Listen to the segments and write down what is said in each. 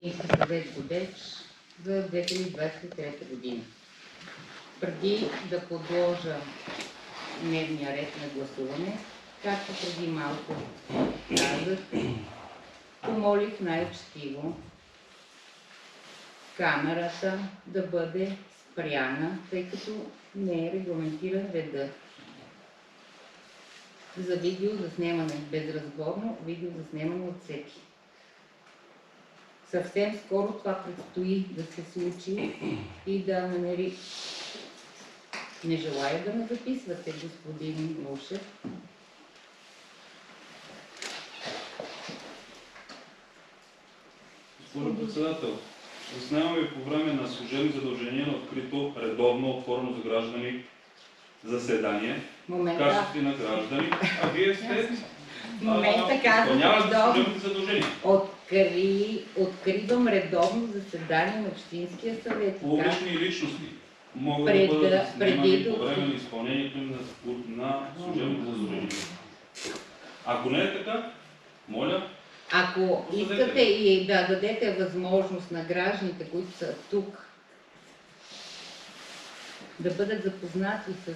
Общински съвет Годеч за 2023 година. Преди да подложа дневния ред на гласуване, както преди малко казах, помолих най-учтиво камерата да бъде спряна, тъй като не е регламентиран реда за видеозаснемане, безразборно видеозаснемане от всеки. Съвсем скоро това предстои да се случи и да намери. Не желая да ме записвате, господин Мушев. Госпожо председател, заснемаме по време на служебни задължения на открито, редовно, отворено за граждани заседание, в качеството на граждани, а вие сте изпълняващи служебните задължения. Откривам редовно заседание на Общинския съвет. Публични личности могат да бъдат заснемани по време на изпълнението на служебните задължения. Ако не е така, моля. Ако искате и да дадете възможност на гражданите, които са тук, да бъдат запознати с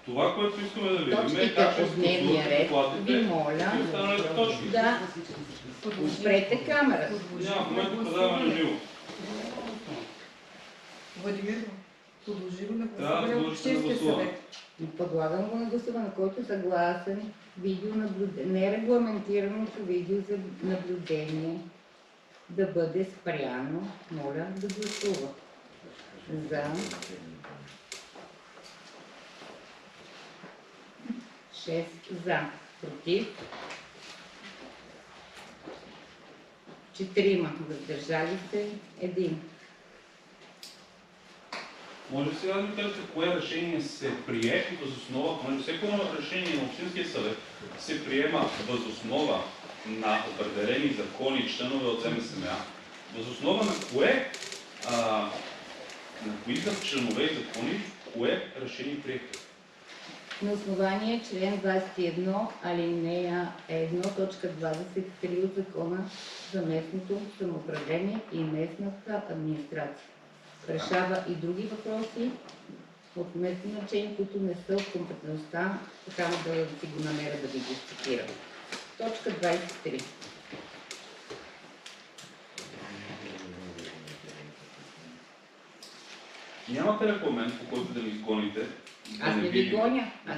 това, което искаме да видим, точките от дневния ред, ви моля да спрете камерата. Няма, в момента подаваме на живо. Владимир, подложи го на Да, гласуване от Общинския съвет. Подлагам го на гласуване, който е съгласен, нерегламентираното видео за наблюдение да бъде спряно. Моля да гласува. За 6 за, против 4, въздържали се 1. Може сега да ми кажете кое решение се прие и възоснова, понеже всяко решение на Общинския съвет се приема възоснова на определени закони и членове от СМСМА, възоснова на кое, на кои са членове и закони, кое решение приехте? На основание член 21, алинея 1, точка 23 от Закона за местното самоуправление и местната администрация. Решава и други въпроси от местно значение, които не са в компетентността, само да си го намеря да ви го цитирам. Точка 23. Нямате регламент, по който да ви изгоните? Аз не ви гоня. Аз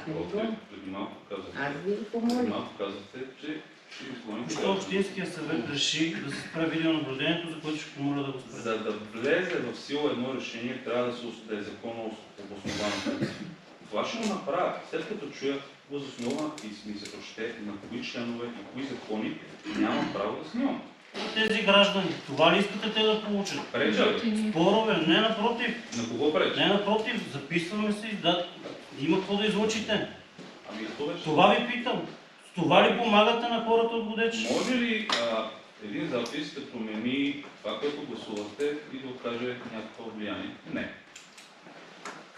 ви помоля. Преди малко казахте, че ще ви изгоните. Защо Общинския съвет реши да се спре видеонаблюдението, за което ще помоля да го спре? За да влезе в сила едно решение, трябва да е законно обосновано. Това ще го направя, след като чуя възоснова и ми се прочете на кои членове и кои закони нямам право да снимам. Тези граждани, това ли искате те да получат? Преча ли? Спорове, не напротив. На кого преча? Не напротив, записваме се и има какво да излъчите. Ами то беше. Това ви питам. С това ли помагате на хората от Годеч? Може ли един запис да промени това, което гласувахте и да окаже някакво влияние? Не.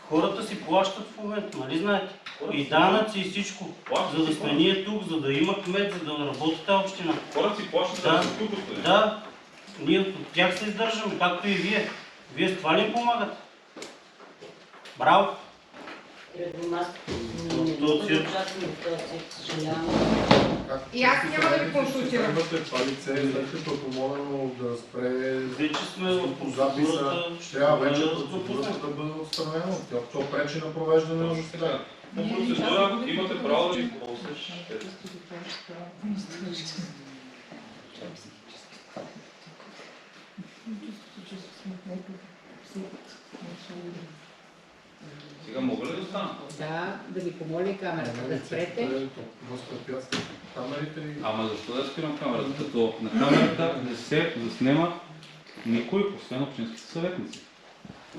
Хората си плащат в момента, нали знаете? И данъци и всичко. За да сме ние тук, за да има кмет, за да работи тази община. Хората си плащат за да се тук. Да, ние от тях се издържаме, както и вие. Вие с това ли им помагате? Браво! И аз няма да ви консултирам. Това лице, след като е помолено да спре Вече сме в записа, трябва вече процедурата да бъде отстранено. То пречи на провеждане на заседание. По процедура имате право да ви ползваш. Сега мога ли да стана? Да ви помоля камерата да спрете. Възпрепятства камерите и... Ама защо да спирам камерата? Като на камерата не се заснема никой, освен общинските съветници.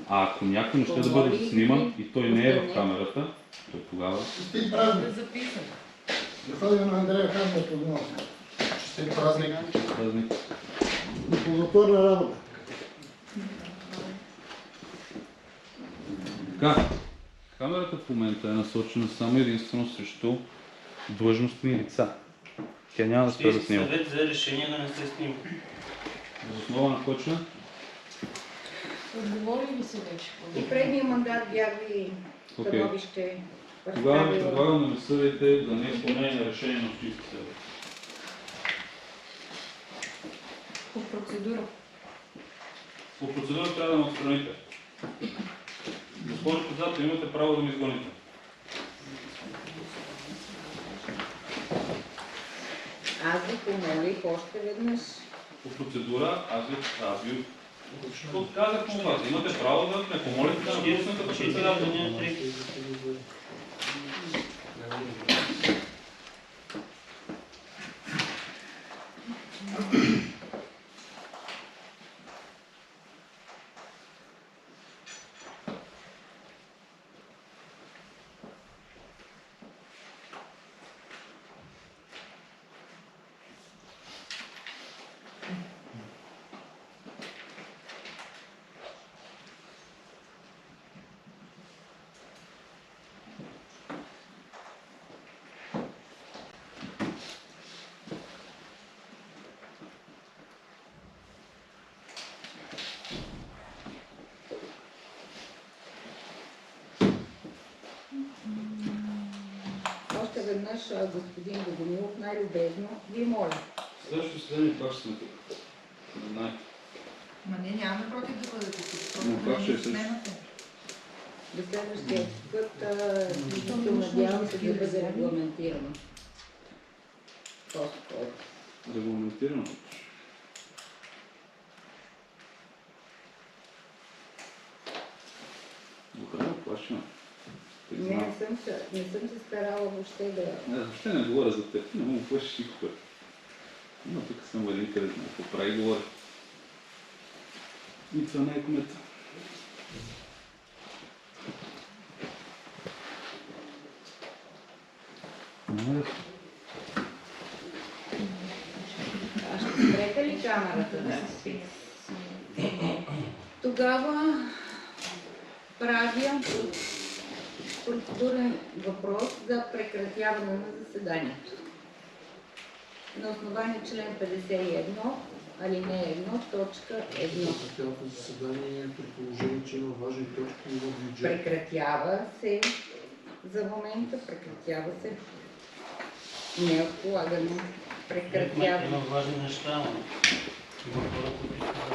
А ако някой не ще да бъде засниман и той не е в камерата, то тогава... Честит празник! Господин Андрея Ханна прогноз. Честит празник! Празник. Ползотворна работа! Така, камерата в момента е насочена само единствено срещу длъжностни лица. Тя няма да спре да снима. Съвет взе решение да не се снима. Въз основа на кой член? Отговори ли се вече? И предния мандат бях ви Окей. становище Тогава ви представила. предлагам да ме съдите за неизпълнение на решение на Общински съвет. По процедура. По процедура трябва да ме отстраните. Госпожо председател, имате право да ме изгоните. Аз ви помолих още веднъж. По процедура аз ви отказах му вас. Имате право да ме помолите да напусна като председател. Още веднъж, господин Богомилов, най-любезно ви моля. Следващото заседание пак ще сме тук. Не знаете. Ма не, нямаме против да бъдете тук. Но как ще е Снемате. До следващия път се надявам се да бъде регламентирано. По-скоро. Регламентирано. Добре, плащаме. Не съм се старала въобще да... Въобще не говоря за теб, не му плашиш никога. Но тук съм един къде знае какво прави и говоря. И това не е кмета. А ще спрете ли камерата да се Тогава правя процедурен въпрос за прекратяване на заседанието. На основание член 51, алинея 1, точка 1. Цялото заседание при положение, че има важни точки в бюджет. Прекратява се за момента, прекратява се. Не е отлагано. Прекратява. Има важни неща, но има хора, които искат да